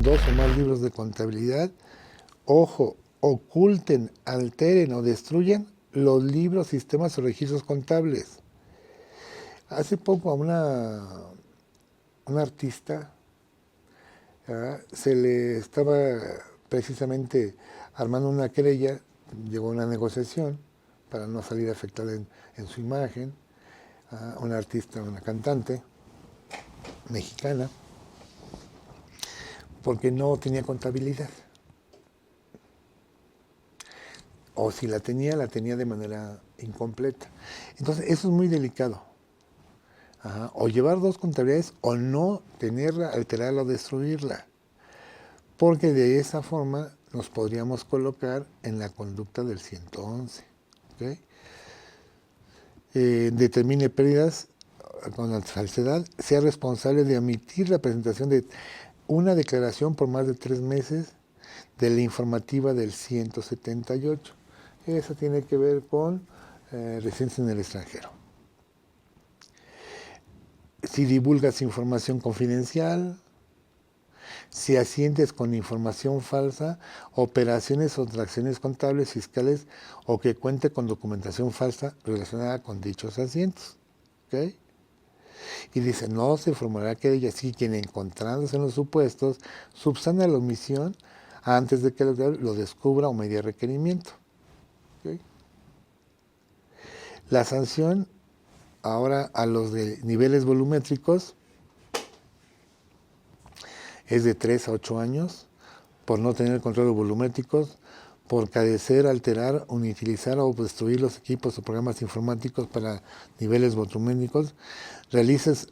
2 o más libros de contabilidad, ojo, oculten, alteren o destruyan los libros, sistemas o registros contables. Hace poco a una artista se le estaba precisamente armando una querella, llegó a una negociación para no salir afectada en su imagen, una artista, una cantante mexicana, porque no tenía contabilidad. O si la tenía de manera incompleta. Entonces, eso es muy delicado. O llevar 2 contabilidades o no tenerla, alterarla o destruirla. Porque de esa forma nos podríamos colocar en la conducta del 111. ¿Okay? Determine pérdidas con la falsedad, sea responsable de omitir la presentación de una declaración por más de 3 meses de la informativa del 178. Eso tiene que ver con residencia en el extranjero. Si divulgas información confidencial, si asientes con información falsa, operaciones o transacciones contables, fiscales o que cuente con documentación falsa relacionada con dichos asientos. ¿Okay? Y dice, no se formará querella si quien encontrándose en los supuestos subsana la omisión antes de que lo descubra o medie requerimiento. ¿Okay? La sanción ahora a los de niveles volumétricos es de 3 a 8 años por no tener control de volumétricos, por carecer, alterar, inutilizar o destruir los equipos o programas informáticos para niveles volumétricos, realices,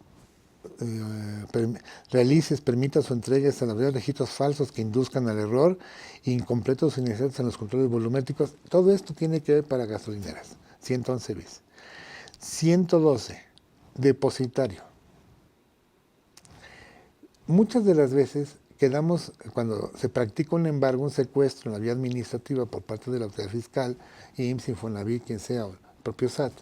permitas o entregues a la verdad registros falsos que induzcan al error, incompletos o innecesarios en los controles volumétricos. Todo esto tiene que ver para gasolineras. 111 bis. 112. Depositario. Muchas de las veces quedamos, cuando se practica un embargo, un secuestro en la vía administrativa por parte de la autoridad fiscal, IMSS, Infonavit, quien sea, o el propio SAT,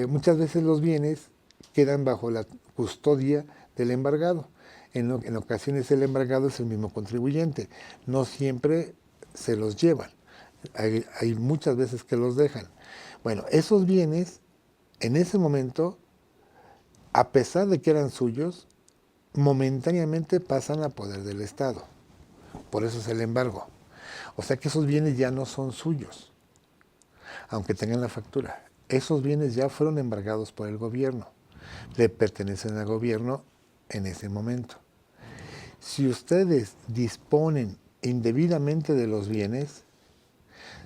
muchas veces los bienes quedan bajo la custodia del embargado. En ocasiones el embargado es el mismo contribuyente, no siempre se los llevan, hay muchas veces que los dejan. Bueno, esos bienes, en ese momento, a pesar de que eran suyos, momentáneamente pasan a poder del Estado. Por eso es el embargo. O sea que esos bienes ya no son suyos, aunque tengan la factura. Esos bienes ya fueron embargados por el gobierno. Le pertenecen al gobierno en ese momento. Si ustedes disponen indebidamente de los bienes,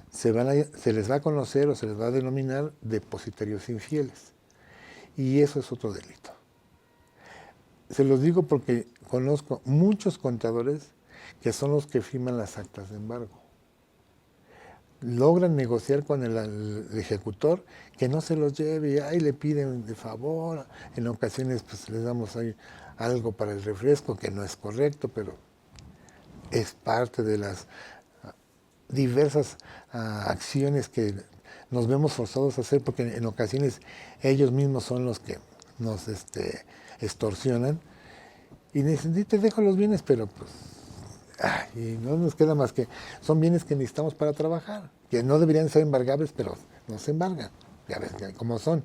se les va a conocer o se les va a denominar depositarios infieles. Y eso es otro delito. Se los digo porque conozco muchos contadores que son los que firman las actas de embargo. Logran negociar con el ejecutor que no se los lleve y ahí le piden de favor. En ocasiones pues les damos ahí algo para el refresco que no es correcto, pero es parte de las diversas acciones que nos vemos forzados a hacer, porque en ocasiones ellos mismos son los que nos extorsionan y dicen, te dejo los bienes, pero pues y no nos queda más que son bienes que necesitamos para trabajar, que no deberían ser embargables, pero no se embargan, ya ves cómo son.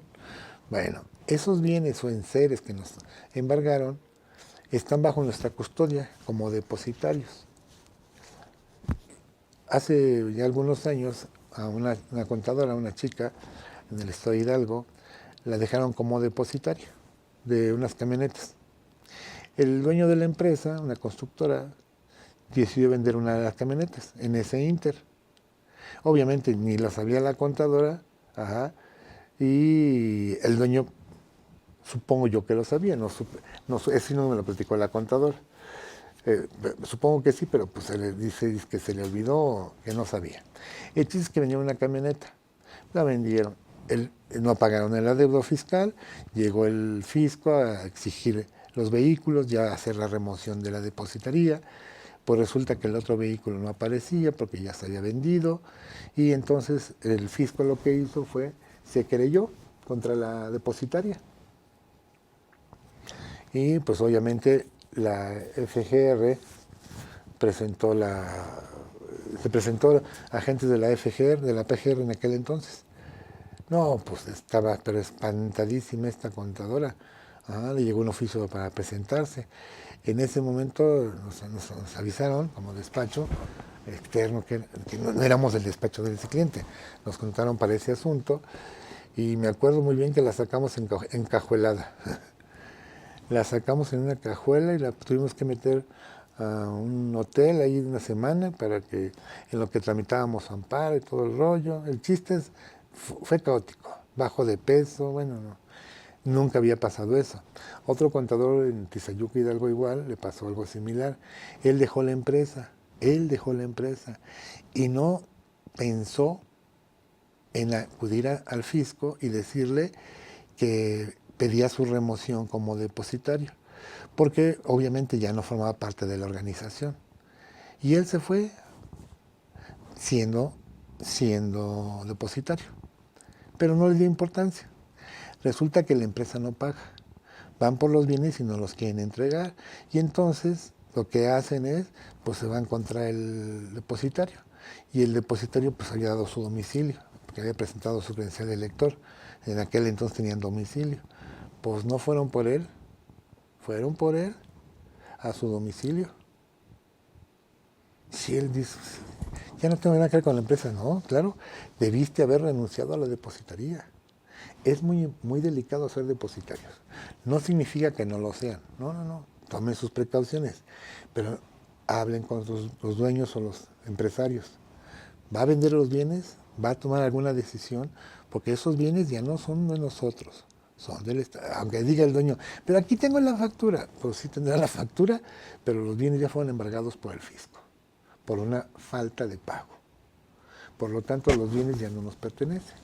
Bueno, esos bienes o enseres que nos embargaron están bajo nuestra custodia como depositarios. Hace ya algunos años a una contadora, una chica en el estado de Hidalgo, la dejaron como depositaria de unas camionetas. El dueño de la empresa, una constructora, decidió vender una de las camionetas en ese inter. Obviamente ni la sabía la contadora, y el dueño, supongo yo que lo sabía, ese no me lo platicó la contadora. Supongo que sí, pero pues se le dice que se le olvidó, que no sabía. El chiste es que venía una camioneta, la vendieron, no pagaron el adeudo fiscal, llegó el fisco a exigir los vehículos, ya a hacer la remoción de la depositaría, pues resulta que el otro vehículo no aparecía porque ya se había vendido, y entonces el fisco lo que hizo fue, se querelló contra la depositaria. Y pues obviamente la FGR se presentó a agentes de la FGR, de la PGR en aquel entonces. No, pues estaba pero espantadísima esta contadora. Le llegó un oficio para presentarse. En ese momento nos avisaron como despacho externo que no éramos del despacho de ese cliente. Nos contaron para ese asunto y me acuerdo muy bien que la sacamos encajuelada. La sacamos en una cajuela y la tuvimos que meter a un hotel ahí una semana para que en lo que tramitábamos amparo y todo el rollo. El chiste fue caótico, bajo de peso, bueno, no, nunca había pasado eso. Otro contador en Tizayuca, Hidalgo, igual, le pasó algo similar. Él dejó la empresa y no pensó en acudir al fisco y decirle que pedía su remoción como depositario, porque obviamente ya no formaba parte de la organización. Y él se fue siendo depositario, pero no le dio importancia. Resulta que la empresa no paga, van por los bienes y no los quieren entregar, y entonces lo que hacen es, pues se van contra el depositario, y el depositario pues había dado su domicilio, porque había presentado su credencial de elector, en aquel entonces tenían domicilio. Pues no fueron por él a su domicilio. Si él dice, ya no tengo nada que ver con la empresa, no, claro, debiste haber renunciado a la depositaría. Es muy, muy delicado ser depositarios. No significa que no lo sean, no, tomen sus precauciones, pero hablen con los dueños o los empresarios. ¿Va a vender los bienes? ¿Va a tomar alguna decisión? Porque esos bienes ya no son de nosotros, son del Estado. Aunque diga el dueño, pero aquí tengo la factura. Pues sí tendrá la factura, pero los bienes ya fueron embargados por el fisco, por una falta de pago. Por lo tanto, los bienes ya no nos pertenecen.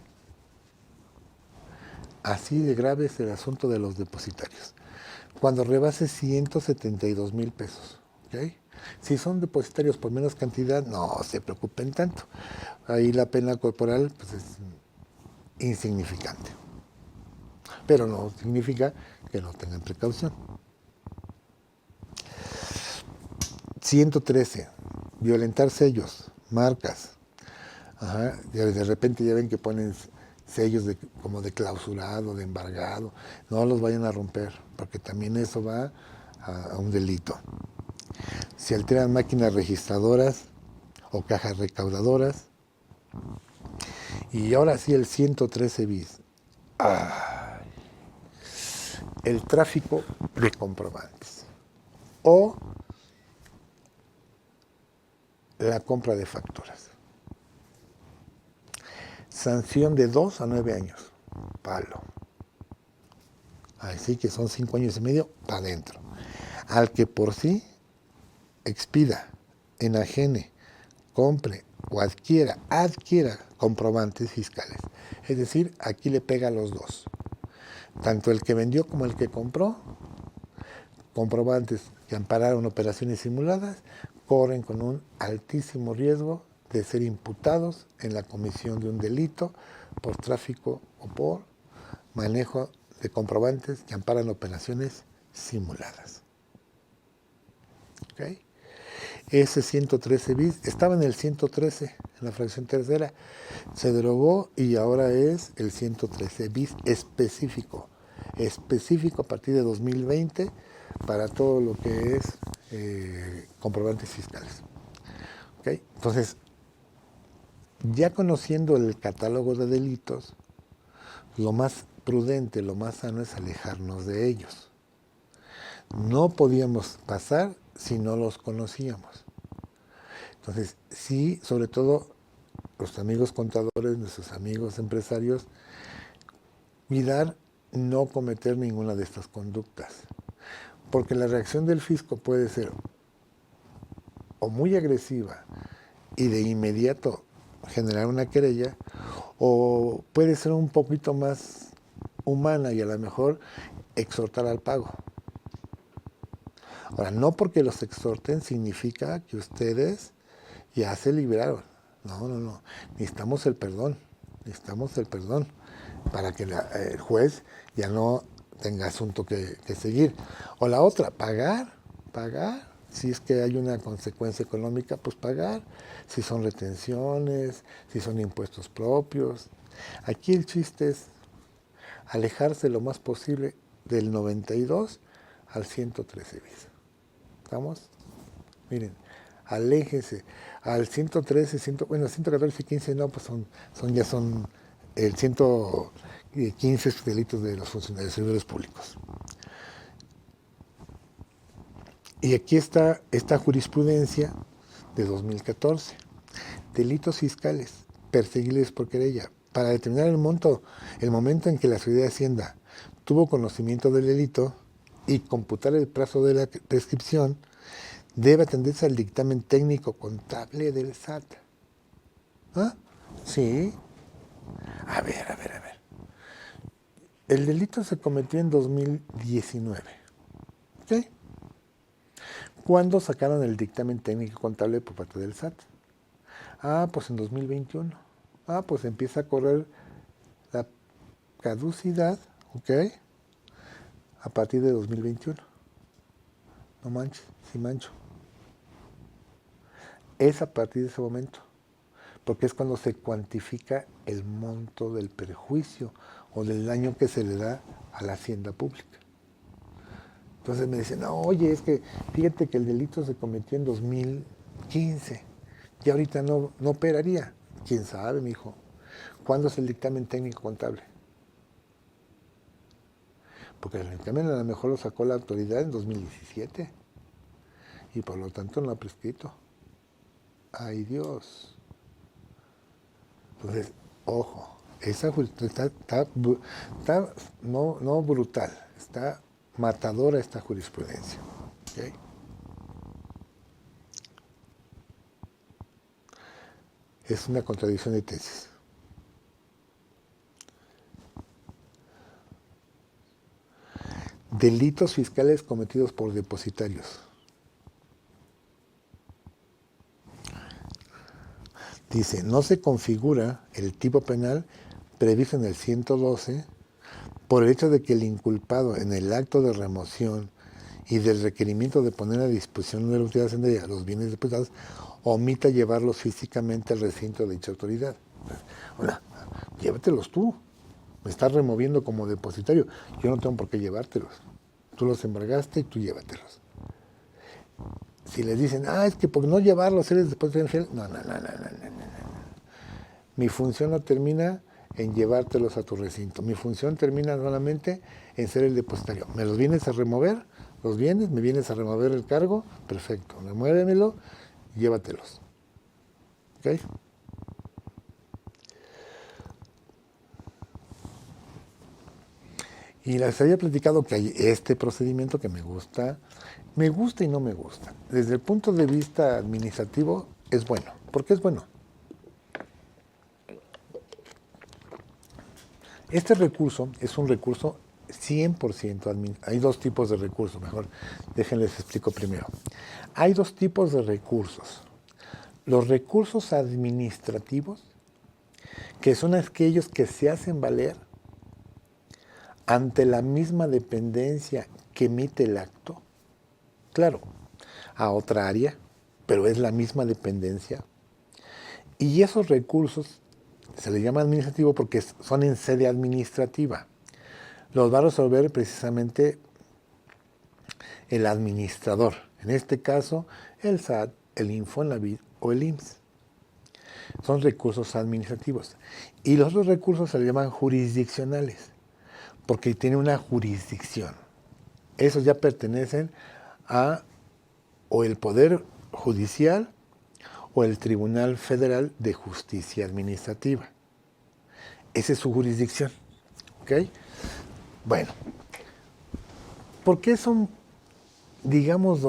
Así de grave es el asunto de los depositarios. Cuando rebase 172,000 pesos, ¿ok? Si son depositarios por menos cantidad, no se preocupen tanto. Ahí la pena corporal pues, es insignificante. Pero no significa que no tengan precaución. 113. Violentar sellos, marcas. De repente ya ven que ponen sellos como de clausurado, de embargado. No los vayan a romper, porque también eso va a un delito. Si alteran máquinas registradoras o cajas recaudadoras. Y ahora sí el 113 bis. El tráfico de comprobantes o la compra de facturas. Sanción de 2 a 9 años. Palo. Así que son 5 años y medio para adentro. Al que por sí expida, enajene, compre o adquiera comprobantes fiscales. Es decir, aquí le pega a los dos. Tanto el que vendió como el que compró, comprobantes que ampararon operaciones simuladas, corren con un altísimo riesgo de ser imputados en la comisión de un delito por tráfico o por manejo de comprobantes que amparan operaciones simuladas. ¿Okay? Ese 113 bis estaba en el 113, en la fracción tercera, se derogó y ahora es el 113 bis específico a partir de 2020 para todo lo que es comprobantes fiscales. ¿Okay? Entonces, ya conociendo el catálogo de delitos, lo más prudente, lo más sano es alejarnos de ellos. No podíamos pasar si no los conocíamos. Entonces, sí, sobre todo los amigos contadores, nuestros amigos empresarios, cuidar no cometer ninguna de estas conductas. Porque la reacción del fisco puede ser o muy agresiva y de inmediato generar una querella, o puede ser un poquito más humana y a lo mejor exhortar al pago. Ahora, no porque los exhorten significa que ustedes ya se liberaron. No. Necesitamos el perdón para que el juez ya no tenga asunto que seguir. O la otra, pagar pagar. Si es que hay una consecuencia económica, pues pagar. Si son retenciones, si son impuestos propios. Aquí el chiste es alejarse lo más posible del 92 al 113 bis. ¿Estamos? Miren, aléjense. Al 113, 114 y 15 no, pues son el 115 delitos de los funcionarios, servidores públicos. Y aquí está esta jurisprudencia de 2014. Delitos fiscales, perseguibles por querella. Para determinar el momento en que la Secretaría de Hacienda tuvo conocimiento del delito y computar el plazo de la prescripción, debe atenderse al dictamen técnico contable del SAT. ¿Ah? Sí. A ver. El delito se cometió en 2019. ¿Ok? ¿Cuándo sacaron el dictamen técnico contable por parte del SAT? Pues en 2021. Pues empieza a correr la caducidad, ¿ok? A partir de 2021. No manches, sí mancho. Es a partir de ese momento, porque es cuando se cuantifica el monto del perjuicio o del daño que se le da a la hacienda pública. Entonces me dicen, no, oye, es que fíjate que el delito se cometió en 2015 y ahorita no operaría. ¿Quién sabe, mijo? ¿Cuándo es el dictamen técnico contable? Porque el dictamen a lo mejor lo sacó la autoridad en 2017 y por lo tanto no ha prescrito. ¡Ay, Dios! Entonces, ojo, esa jurisprudencia está no brutal, está matadora esta jurisprudencia. ¿Okay? Es una contradicción de tesis. Delitos fiscales cometidos por depositarios. Dice, no se configura el tipo penal previsto en el 112 por el hecho de que el inculpado en el acto de remoción y del requerimiento de poner a disposición de la autoridad hacendaria los bienes depositados omita llevarlos físicamente al recinto de dicha autoridad. Hola, llévatelos tú. Me estás removiendo como depositario. Yo no tengo por qué llevártelos. Tú los embargaste y tú llévatelos. Si les dicen, es que por no llevarlos eres depositario fiel. No. Mi función no termina en llevártelos a tu recinto. Mi función termina solamente en ser el depositario. ¿Me los vienes a remover? ¿Los vienes? ¿Me vienes a remover el cargo? Perfecto. Remuévemelo, llévatelos. ¿Ok? Y les había platicado que hay este procedimiento que me gusta y no me gusta. Desde el punto de vista administrativo es bueno. ¿Por qué es bueno? Este recurso es un recurso 100%. Hay dos tipos de recursos, mejor déjenles explico primero. Hay dos tipos de recursos. Los recursos administrativos, que son aquellos que se hacen valer ante la misma dependencia que emite el acto, claro, a otra área, pero es la misma dependencia. Y esos recursos se les llama administrativo porque son en sede administrativa. Los va a resolver precisamente el administrador, en este caso el SAT, el Infonavit o el IMSS. Son recursos administrativos. Y los otros recursos se les llaman jurisdiccionales, porque tienen una jurisdicción. Esos ya pertenecen a o el Poder Judicial o el Tribunal Federal de Justicia Administrativa. Esa es su jurisdicción. ¿Ok? Bueno, ¿por qué son, digamos,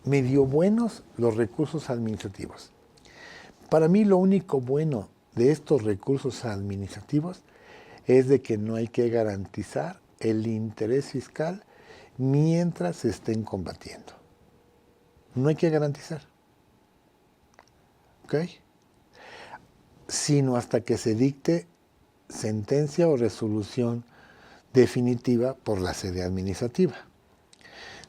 medio buenos los recursos administrativos? Para mí lo único bueno de estos recursos administrativos es de que no hay que garantizar el interés fiscal mientras se estén combatiendo. No hay que garantizar. ¿Ok? Sino hasta que se dicte sentencia o resolución definitiva por la sede administrativa.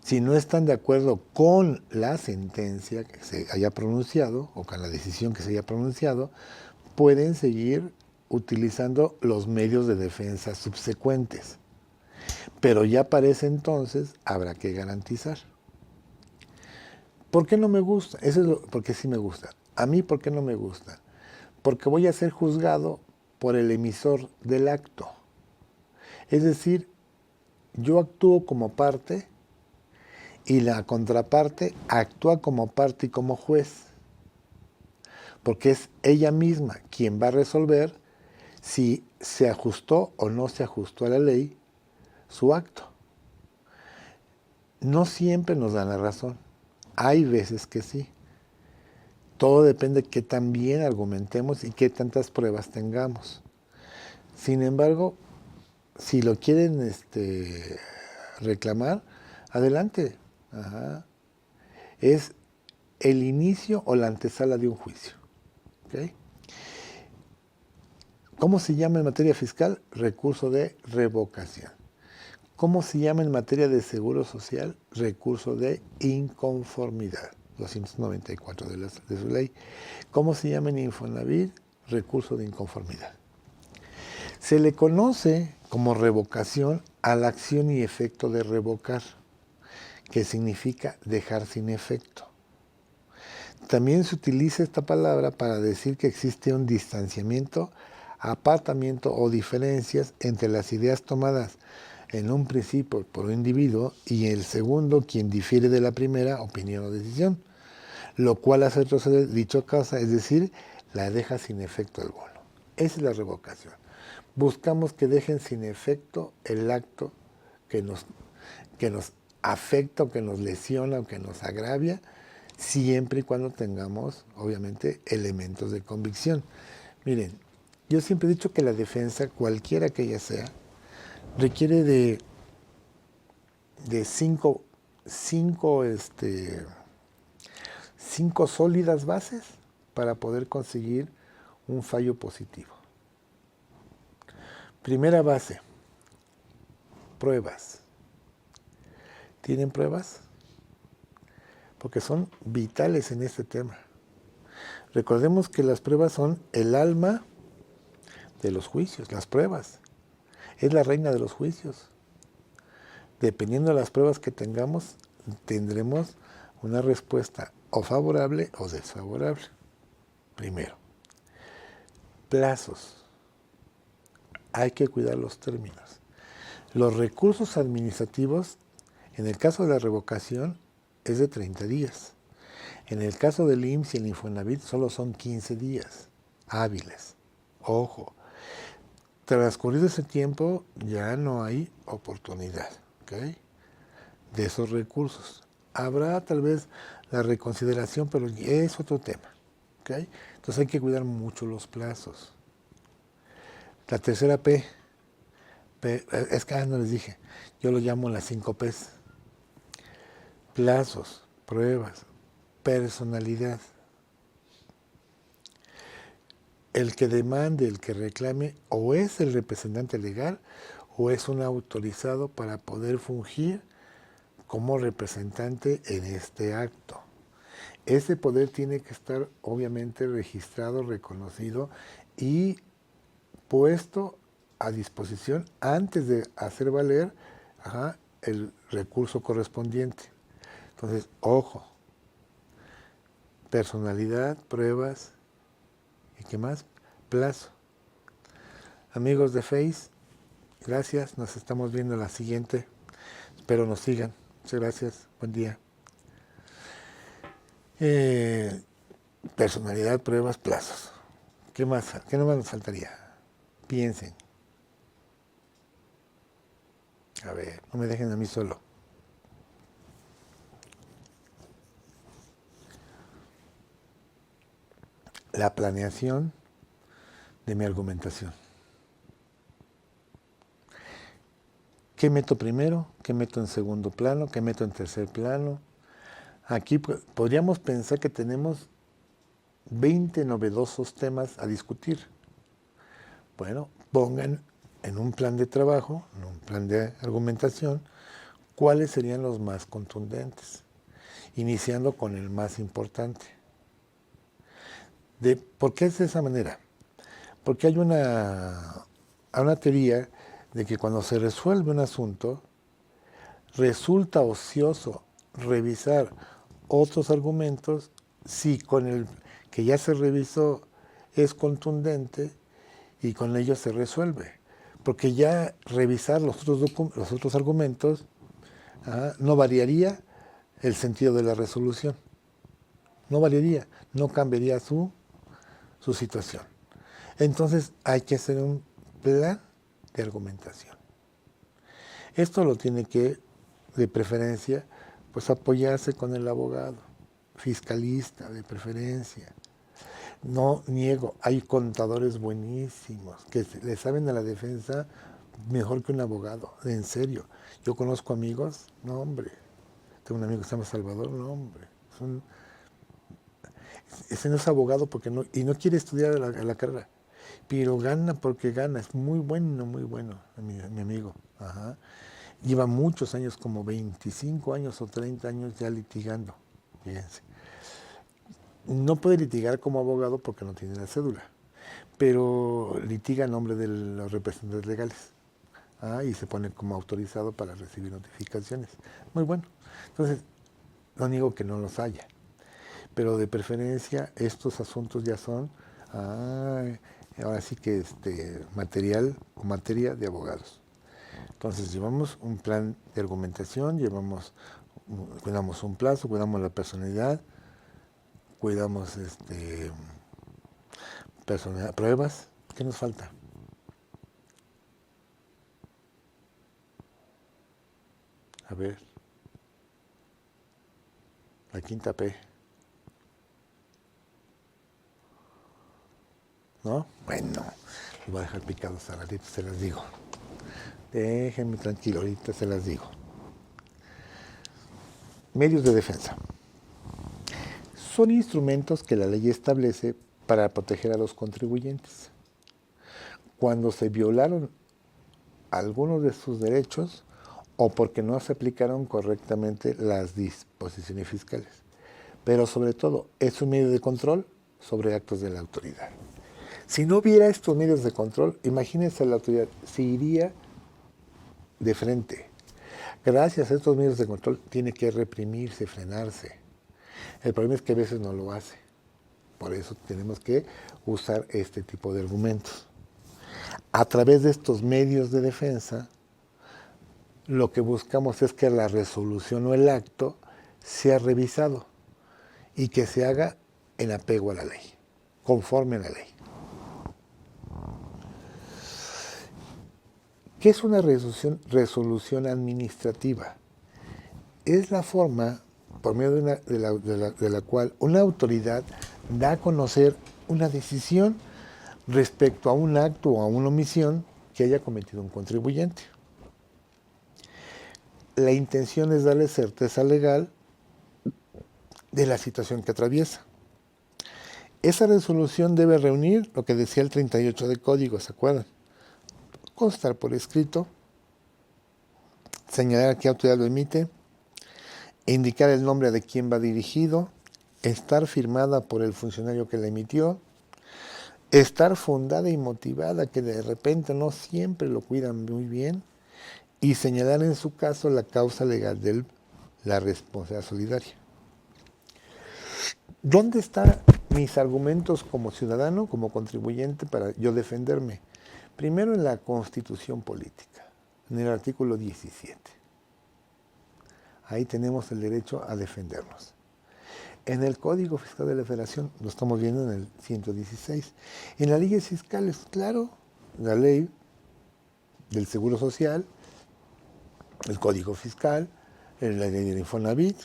Si no están de acuerdo con la sentencia que se haya pronunciado o con la decisión que se haya pronunciado, pueden seguir utilizando los medios de defensa subsecuentes. Pero ya para ese entonces habrá que garantizar. ¿Por qué no me gusta? Porque sí me gusta. A mí, ¿por qué no me gusta? Porque voy a ser juzgado por el emisor del acto. Es decir, yo actúo como parte y la contraparte actúa como parte y como juez, porque es ella misma quien va a resolver si se ajustó o no se ajustó a la ley su acto. No siempre nos dan la razón, hay veces que sí. Todo depende de qué tan bien argumentemos y qué tantas pruebas tengamos. Sin embargo, si lo quieren reclamar, adelante. Ajá. Es el inicio o la antesala de un juicio. ¿Okay? ¿Cómo se llama en materia fiscal? Recurso de revocación. ¿Cómo se llama en materia de seguro social? Recurso de inconformidad. 294 de su ley. ¿Cómo se llama en Infonavit? Recurso de inconformidad. Se le conoce como revocación a la acción y efecto de revocar, que significa dejar sin efecto. También se utiliza esta palabra para decir que existe un distanciamiento, apartamiento o diferencias entre las ideas tomadas en un principio por un individuo y el segundo quien difiere de la primera opinión o decisión, lo cual hace retroceder dicha causa, es decir, la deja sin efecto alguno. Esa es la revocación. Buscamos que dejen sin efecto el acto que nos afecta o que nos lesiona o que nos agravia, siempre y cuando tengamos, obviamente, elementos de convicción. Miren, yo siempre he dicho que la defensa, cualquiera que ella sea, requiere de cinco sólidas bases para poder conseguir un fallo positivo. Primera base, pruebas. ¿Tienen pruebas? Porque son vitales en este tema. Recordemos que las pruebas son el alma de los juicios, las pruebas. Es la reina de los juicios. Dependiendo de las pruebas que tengamos, tendremos una respuesta o favorable o desfavorable. Primero, plazos. Hay que cuidar los términos. Los recursos administrativos, en el caso de la revocación, es de 30 días. En el caso del IMSS y el Infonavit solo son 15 días hábiles. Ojo, transcurrido ese tiempo ya no hay oportunidad, ¿okay?, de esos recursos. Habrá tal vez la reconsideración, pero es otro tema, ¿okay? Entonces hay que cuidar mucho los plazos. La tercera P, es que no les dije, yo lo llamo las 5 Ps. Plazos, pruebas, personalidad. El que demande, el que reclame, o es el representante legal o es un autorizado para poder fungir como representante en este acto. Ese poder tiene que estar obviamente registrado, reconocido y puesto a disposición antes de hacer valer el recurso correspondiente. Entonces, ojo, personalidad, pruebas, ¿y qué más? Plazo. Amigos de Face, gracias, nos estamos viendo en la siguiente. Espero nos sigan. Muchas gracias, buen día. Personalidad, pruebas, plazos. ¿Qué más? ¿Qué no más nos faltaría? Piensen. A ver, no me dejen a mí solo. La planeación de mi argumentación. ¿Qué meto primero? ¿Qué meto en segundo plano? ¿Qué meto en tercer plano? Aquí podríamos pensar que tenemos 20 novedosos temas a discutir. Bueno, pongan en un plan de trabajo, en un plan de argumentación, ¿Cuáles serían los más contundentes? Iniciando con el más importante. ¿Por qué es de esa manera? Porque hay una teoría de que cuando se resuelve un asunto, resulta ocioso revisar otros argumentos si con el que ya se revisó es contundente y con ello se resuelve. Porque ya revisar los otros argumentos no variaría el sentido de la resolución. No variaría, no cambiaría su situación. Entonces hay que hacer un plan de argumentación. Esto lo tiene que, de preferencia, pues apoyarse con el abogado, fiscalista de preferencia. No niego, hay contadores buenísimos que le saben a la defensa mejor que un abogado, en serio. Yo conozco amigos, no hombre, tengo un amigo que se llama Salvador, no hombre, ese no es abogado porque y no quiere estudiar a la carrera, pero gana porque gana, es muy bueno, mi amigo. Ajá. Lleva muchos años, como 25 años o 30 años ya litigando, fíjense. No puede litigar como abogado porque no tiene la cédula, pero litiga a nombre de los representantes legales y se pone como autorizado para recibir notificaciones. Muy bueno. Entonces, no niego que no los haya, pero de preferencia estos asuntos ya son, ahora sí que material o materia de abogados. Entonces llevamos un plan de argumentación, cuidamos un plazo, cuidamos la personalidad, cuidamos pruebas. ¿Qué nos falta? A ver, la quinta P. ¿No? Bueno, los voy a dejar picados a ratito, se las digo. Déjenme tranquilo, ahorita se las digo. Medios de defensa. Son instrumentos que la ley establece para proteger a los contribuyentes. Cuando se violaron algunos de sus derechos o porque no se aplicaron correctamente las disposiciones fiscales. Pero sobre todo, es un medio de control sobre actos de la autoridad. Si no hubiera estos medios de control, imagínense la autoridad, se iría de frente. Gracias a estos medios de control tiene que reprimirse, frenarse. El problema es que a veces no lo hace. Por eso tenemos que usar este tipo de argumentos. A través de estos medios de defensa, lo que buscamos es que la resolución o el acto sea revisado y que se haga en apego a la ley, conforme a la ley. ¿Qué es una resolución administrativa? Es la forma por medio de la cual una autoridad da a conocer una decisión respecto a un acto o a una omisión que haya cometido un contribuyente. La intención es darle certeza legal de la situación que atraviesa. Esa resolución debe reunir lo que decía el 38 del Código, ¿se acuerdan? Constar por escrito, señalar a qué autoridad lo emite, indicar el nombre de quien va dirigido, estar firmada por el funcionario que la emitió, estar fundada y motivada, que de repente no siempre lo cuidan muy bien, y señalar en su caso la causa legal de la responsabilidad solidaria. ¿Dónde están mis argumentos como ciudadano, como contribuyente, para yo defenderme? Primero en la Constitución Política, en el artículo 17. Ahí tenemos el derecho a defendernos. En el Código Fiscal de la Federación, lo estamos viendo en el 116. En las leyes fiscales, claro, la ley del Seguro Social, el Código Fiscal, la ley del Infonavit,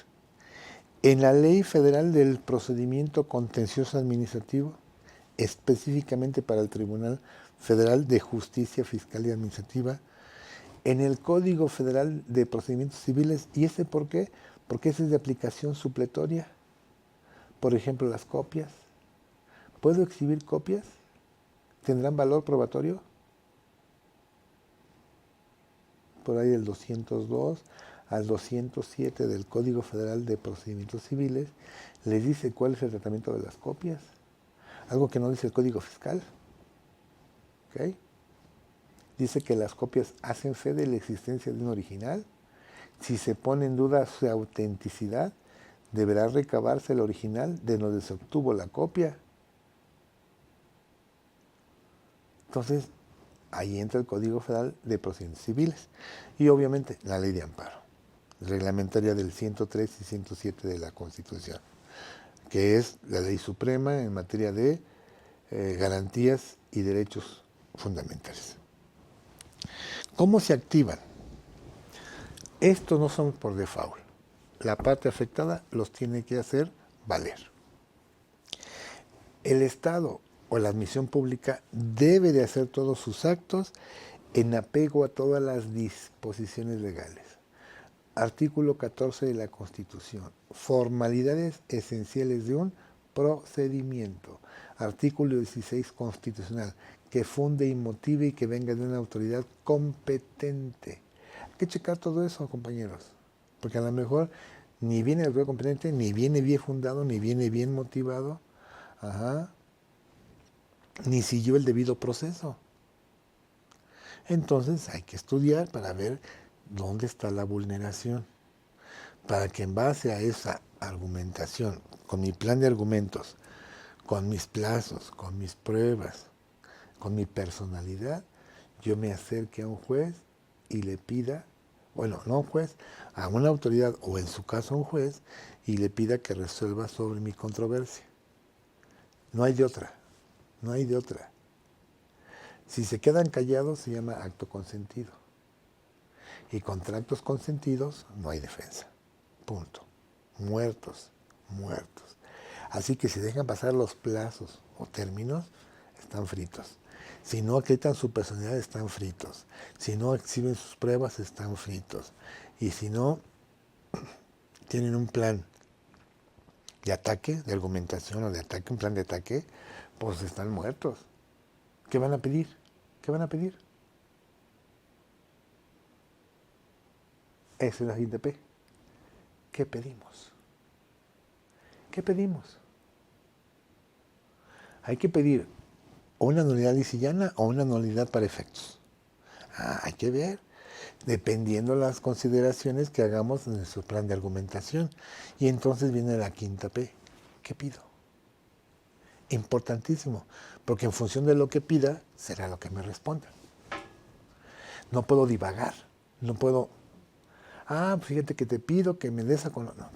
en la Ley Federal del Procedimiento Contencioso Administrativo, específicamente para el Tribunal Federal de Justicia Fiscal y Administrativa, en el Código Federal de Procedimientos Civiles. ¿Y ese por qué? Porque ese es de aplicación supletoria. Por ejemplo, las copias. ¿Puedo exhibir copias? ¿Tendrán valor probatorio? Por ahí el 202, al 207 del Código Federal de Procedimientos Civiles, les dice cuál es el tratamiento de las copias. Algo que no dice el Código Fiscal. ¿Okay? Dice que las copias hacen fe de la existencia de un original. Si se pone en duda su autenticidad, deberá recabarse el original de donde se obtuvo la copia. Entonces, ahí entra el Código Federal de Procedimientos Civiles y obviamente la Ley de Amparo, reglamentaria del 103 y 107 de la Constitución, que es la ley suprema en materia de garantías y derechos fundamentales. ¿Cómo se activan? Estos no son por default. La parte afectada los tiene que hacer valer. El Estado o la admisión pública debe de hacer todos sus actos en apego a todas las disposiciones legales. Artículo 14 de la Constitución. Formalidades esenciales de un procedimiento. Artículo 16 constitucional. Que funde y motive y que venga de una autoridad competente. Hay que checar todo eso, compañeros. Porque a lo mejor ni viene de autoridad competente, ni viene bien fundado, ni viene bien motivado. Ni siguió el debido proceso. Entonces hay que estudiar para ver dónde está la vulneración, para que en base a esa argumentación, con mi plan de argumentos, con mis plazos, con mis pruebas, con mi personalidad, yo me acerque a un juez y le pida, bueno, no a un juez, a una autoridad o en su caso a un juez y le pida que resuelva sobre mi controversia. No hay de otra, no hay de otra. Si se quedan callados se llama acto consentido. Y contra actos consentidos no hay defensa. Punto. Muertos, muertos. Así que si dejan pasar los plazos o términos, están fritos. Si no acreditan su personalidad, están fritos. Si no exhiben sus pruebas, están fritos. Y si no tienen un plan de ataque, de argumentación o de ataque, un plan de ataque, pues están muertos. ¿Qué van a pedir? ¿Qué van a pedir? Esa es la siguiente P. ¿Qué pedimos? ¿Qué pedimos? Hay que pedir o una nulidad lisillana o una nulidad para efectos. Hay que ver, dependiendo de las consideraciones que hagamos en nuestro plan de argumentación. Y entonces viene la quinta P. ¿Qué pido? Importantísimo, porque en función de lo que pida, será lo que me responda. No puedo divagar, no puedo, fíjate que te pido que me des a conocer. No,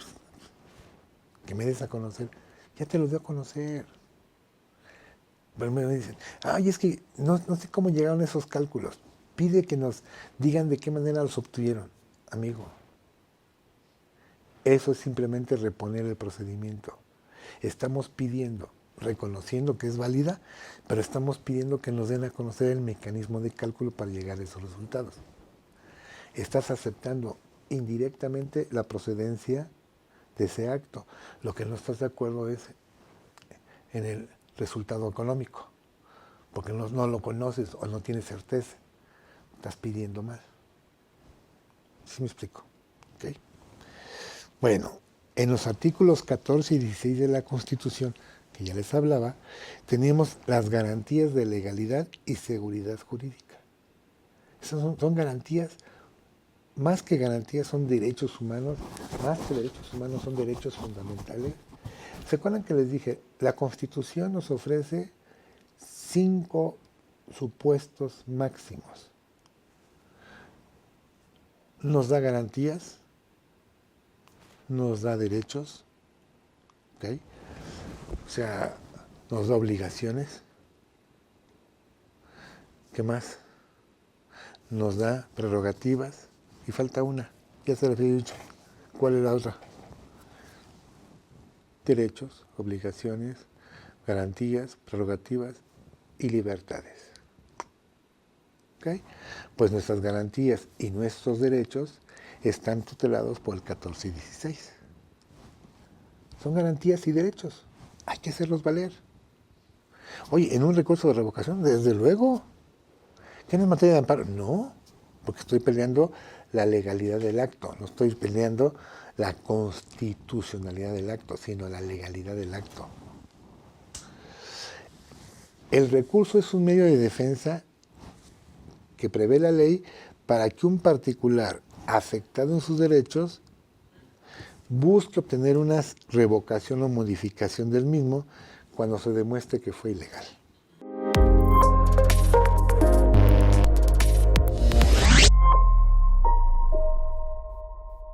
que me des a conocer. Ya te lo doy a conocer. Pero me dicen, es que no sé cómo llegaron esos cálculos. Pide que nos digan de qué manera los obtuvieron. Amigo, eso es simplemente reponer el procedimiento. Estamos pidiendo, reconociendo que es válida, pero estamos pidiendo que nos den a conocer el mecanismo de cálculo para llegar a esos resultados. Estás aceptando indirectamente la procedencia de ese acto. Lo que no estás de acuerdo es en el resultado económico, porque no lo conoces o no tienes certeza. Estás pidiendo mal. ¿Sí me explico? ¿Okay? Bueno, en los artículos 14 y 16 de la Constitución, que ya les hablaba, teníamos las garantías de legalidad y seguridad jurídica. Esas son garantías, más que garantías son derechos humanos, más que derechos humanos son derechos fundamentales. ¿Se acuerdan que les dije? La Constitución nos ofrece 5 supuestos máximos. Nos da garantías, nos da derechos, ¿okay? O sea, nos da obligaciones. ¿Qué más? Nos da prerrogativas. Y falta una, ya se les había dicho. ¿Cuál es la otra? Derechos, obligaciones, garantías, prerrogativas y libertades. ¿Okay? Pues nuestras garantías y nuestros derechos están tutelados por el 14 y 16. Son garantías y derechos. Hay que hacerlos valer. Oye, en un recurso de revocación, desde luego. ¿Tienes materia de amparo? No, porque estoy peleando la legalidad del acto. No estoy peleando la constitucionalidad del acto, sino la legalidad del acto. El recurso es un medio de defensa que prevé la ley para que un particular afectado en sus derechos busque obtener una revocación o modificación del mismo cuando se demuestre que fue ilegal.